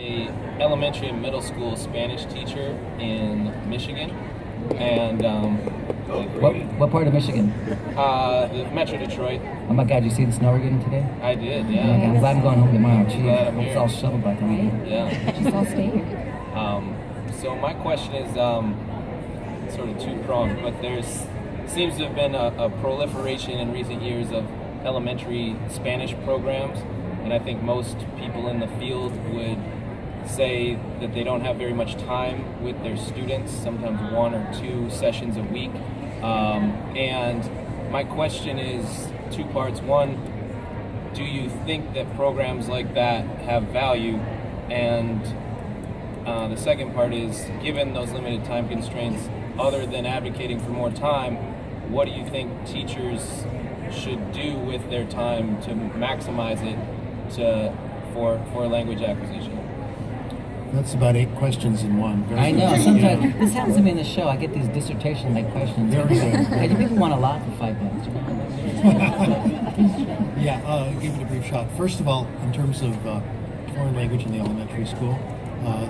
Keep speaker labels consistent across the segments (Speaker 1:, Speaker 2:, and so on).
Speaker 1: A elementary and middle school Spanish teacher in Michigan, and
Speaker 2: What part of Michigan?
Speaker 1: the Metro Detroit.
Speaker 2: Oh my God, you see the snow we're getting today?
Speaker 1: I did,
Speaker 2: Oh my God,
Speaker 1: yeah.
Speaker 2: I'm glad I'm going home tomorrow. Gee,
Speaker 1: Glad I'm
Speaker 2: it's
Speaker 1: here.
Speaker 2: all shoveled by the time.
Speaker 1: Yeah.
Speaker 3: Just all stay here.
Speaker 1: So my question is sort of two-pronged, but there's seems to have been a proliferation in recent years of elementary Spanish programs, and I think most people in the field would say that they don't have very much time with their students, sometimes 1 or 2 sessions a week. And my question is two parts. One, do you think that programs like that have value? And the second part is, given those limited time constraints, other than advocating for more time, what do you think teachers should do with their time to maximize it for language acquisition?
Speaker 4: That's about 8 questions in one.
Speaker 2: I know. Sometimes this happens to me in the show. I get these dissertation-like questions.
Speaker 4: Very good.
Speaker 2: And people want a lot for $5. You know?
Speaker 4: Yeah, give it a brief shot. First of all, in terms of foreign language in the elementary school,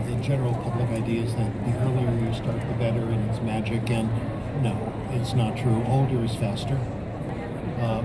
Speaker 4: the general public idea is that the earlier you start, the better, and it's magic. And no, it's not true. Older is faster.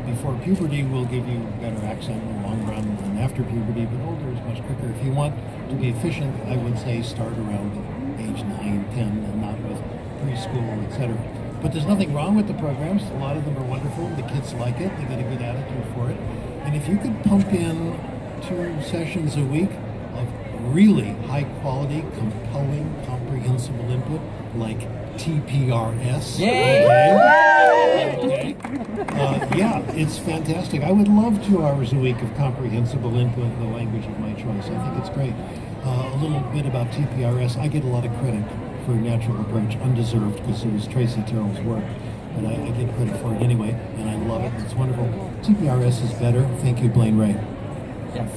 Speaker 4: Before puberty will give you better accent in the long run than after puberty, but older is much quicker. If you want to be efficient, I would say start around age 9, 10, and not with preschool, etc. But there's nothing wrong with the programs. A lot of them are wonderful. The kids like it. They get a good attitude for it. And if you could pump in 2 sessions a week of really high quality, compelling, comprehensible input, like TPRS.
Speaker 2: Yay!
Speaker 4: Okay. Yeah, it's fantastic. I would love 2 hours a week of comprehensible input in the language of my choice. I think it's great. A little bit about TPRS. I get a lot of credit for Natural Approach, undeserved, because it was Tracy Terrell's work. But I get credit for it anyway, and I love it. It's wonderful. TPRS is better. Thank you, Blaine Ray.
Speaker 2: Yes.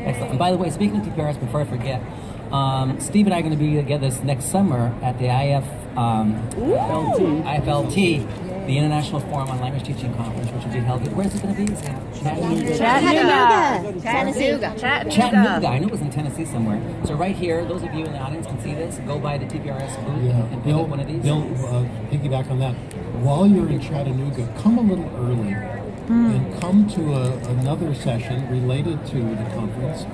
Speaker 2: Excellent. And by the way, speaking of TPRS, before I forget, Steve and I are going to be together this next summer at the IFLT, the International Forum on Language Teaching Conference, which will be held. Where is it going to be? Is it Chattanooga. I knew it was in Tennessee somewhere. So right here, those of you in the audience can see this. Go by the TPRS booth and pick up one of these.
Speaker 4: Bill, piggyback on that. While you're in Chattanooga, come a little early and come to another session related to the conference.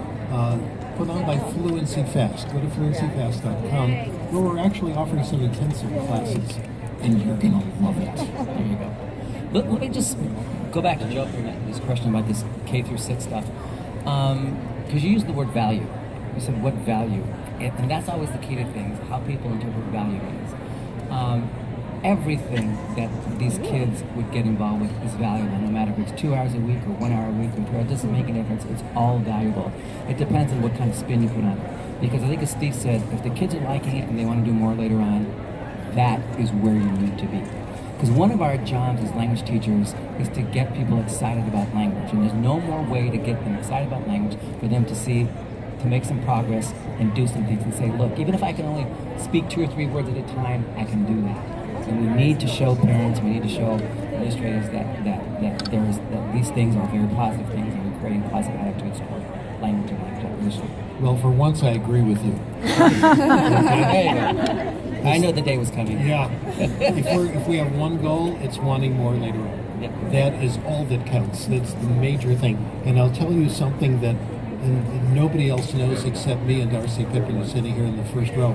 Speaker 4: Put on by Fluency Fast. Go to fluencyfast.com, where we're actually offering some intensive classes, and you're gonna love it.
Speaker 2: There you go. Let me just go back to Joe for this question about this K through 6 stuff, because you used the word value. You said what value, and that's always the key to things. How people interpret value is. Everything that these kids would get involved with is valuable, no matter if it's 2 hours a week or 1 hour a week or 2 hours. It doesn't make a difference. It's all valuable. It depends on what kind of spin you put on it. Because I think, as Steve said, if the kids are liking it and they want to do more later on, that is where you need to be. Because one of our jobs as language teachers is to get people excited about language. And there's no more way to get them excited about language for them to make some progress and do some things and say, look, even if I can only speak 2 or 3 words at a time, I can do that. And we need to show parents, we need to show administrators that these things are very positive things, and we're creating positive attitudes toward language and language acquisition.
Speaker 4: Well, for once, I agree with you.
Speaker 2: There you go. I know the day was coming.
Speaker 4: Yeah. If we have one goal, it's wanting more later on.
Speaker 2: Yep.
Speaker 4: That is all that counts. That's the major thing. And I'll tell you something that nobody else knows except me and Darcy Pippin, who's sitting here in the first row.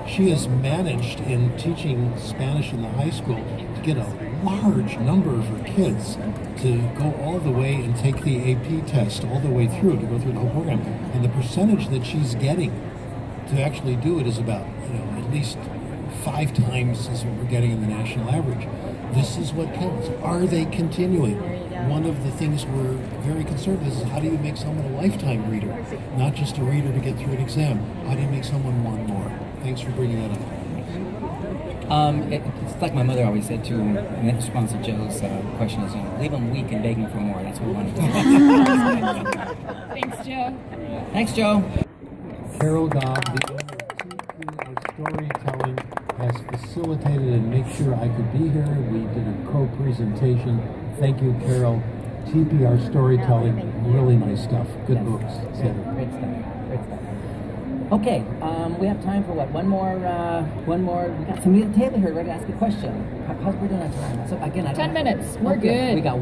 Speaker 4: She has managed, in teaching Spanish in the high school, to get a large number of her kids to go all the way and take the AP test all the way through, to go through the whole program. And the percentage that she's getting to actually do it is about, at least 5 times as what we're getting in the national average. This is what counts. Are they continuing? One of the things we're very concerned with is, how do you make someone a lifetime reader, not just a reader to get through an exam? How do you make someone want more? Thanks for bringing that up.
Speaker 2: It's like my mother always said too, in response to Joe's question is, leave them weak and begging for more. That's what we want to do.
Speaker 3: Thanks, Joe.
Speaker 2: Thanks, Joe.
Speaker 4: Carol Dobb, the owner of TPR Storytelling, has facilitated and made sure I could be here. We did a co-presentation. Thank you, Carol. TPR Storytelling, really nice stuff. Good books, etc.
Speaker 2: Great stuff. Great stuff. Okay, we have time for what? One more. We got somebody at the table here ready to ask a question. How's we doing on time? So again,
Speaker 3: 10 minutes. We're
Speaker 2: Okay.
Speaker 3: good.
Speaker 2: We got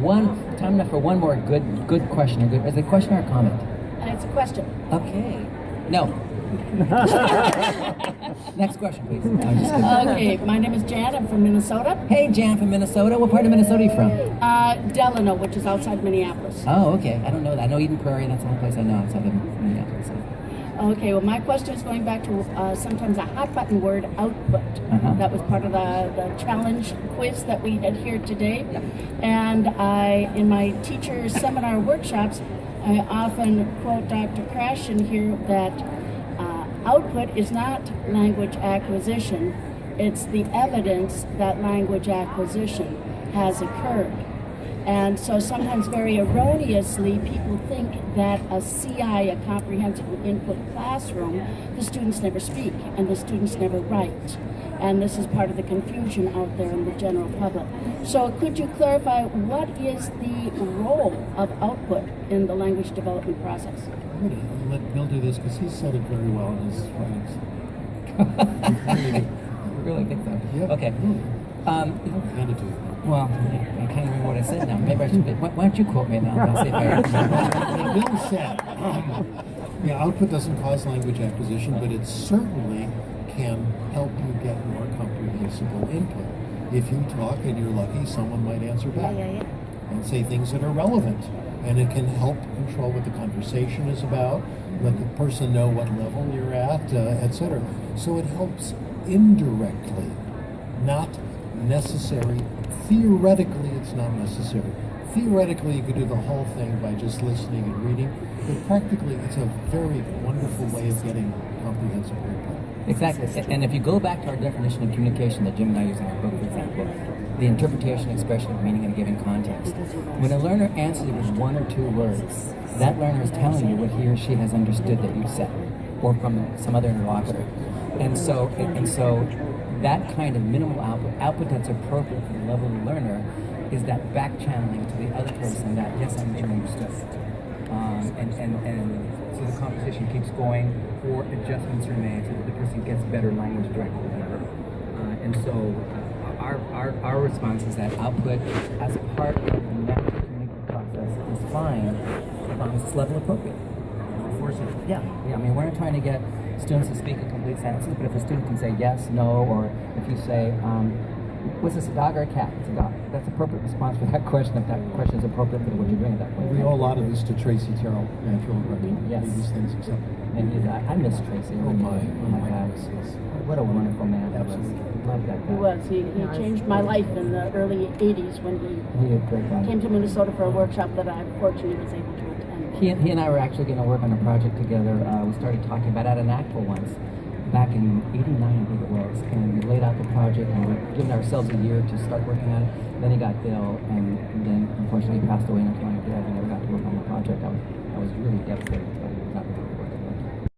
Speaker 2: time enough for one more good question. Is it a question or a comment?
Speaker 5: It's a question.
Speaker 2: Okay. No. Next question, please. I'm just kidding.
Speaker 5: Okay, my name is Jan. I'm from Minnesota.
Speaker 2: Hey, Jan from Minnesota. What part of Minnesota are you from?
Speaker 5: Delano, which is outside Minneapolis.
Speaker 2: Oh, okay. I don't know that. I know Eden Prairie. That's the only place I know outside of Minneapolis.
Speaker 5: Okay, well, my question is going back to sometimes a hot button word, output. That was part of the challenge quiz that we had here today.
Speaker 2: Yep.
Speaker 5: And in my teacher seminar workshops, I often quote Dr. Krashen here that output is not language acquisition, it's the evidence that language acquisition has occurred. And so sometimes very erroneously, people think that a CI, a comprehensive input classroom, the students never speak and the students never write. And this is part of the confusion out there in the general public. So could you clarify what is the role of output in the language development process?
Speaker 4: I'm going to let Bill do this because he said it very well in his writings.
Speaker 2: Really think so?
Speaker 4: Yep.
Speaker 2: Okay.
Speaker 4: Hand it to you.
Speaker 2: Well, I can't remember what I said now. Maybe I should. Why don't you quote me now? I'll see if I remember.
Speaker 4: Bill said, output doesn't cause language acquisition, but it certainly can help you get more comprehensible input. If you talk and you're lucky, someone might answer back and say things that are relevant. And it can help control what the conversation is about, let the person know what level you're at, etc. So it helps indirectly, not necessary. Theoretically, it's not necessary. Theoretically, you could do the whole thing by just listening and reading, but practically, it's a very wonderful way of getting comprehensive input.
Speaker 2: Exactly. And if you go back to our definition of communication that Jim and I use in our book, for example, the interpretation, expression of meaning in a given context. When a learner answers you with one or two words, that learner is telling you what he or she has understood that you said, or from some other interlocutor. And so that kind of minimal output that's appropriate for the level of the learner, is that back channeling to the other person that, yes, I'm understood. And so the conversation keeps going, or adjustments are made so that the person gets better language directly. And so our response is that output as part of the natural communicative process is fine as long as it's level appropriate. Yeah. I mean, we're not trying to get students to speak in complete sentences, but if a student can say yes, no, or if you say, was this a dog or a cat? It's a dog. That's appropriate response for that question if that question is appropriate for what you're doing at that point.
Speaker 4: We owe a lot of this to Tracy Terrell, natural learning.
Speaker 2: Yes.
Speaker 4: These things accepted.
Speaker 2: And I miss Tracy.
Speaker 4: Oh my
Speaker 2: God.
Speaker 4: goodness.
Speaker 2: What a wonderful man.
Speaker 4: Absolutely.
Speaker 2: Love that guy.
Speaker 5: He was. He changed my life in the early 80s when
Speaker 2: He did a great job.
Speaker 5: he came to Minnesota for a workshop that I fortunately was able to attend.
Speaker 2: He and I were actually going to work on a project together. We started talking about it at an ACTFL once, back in '89, I think it was. And we laid out the project, and we'd given ourselves a year to start working on it. Then he got ill, and then unfortunately he passed away not long after that. We never got to work on the project. I was really devastated, but he was not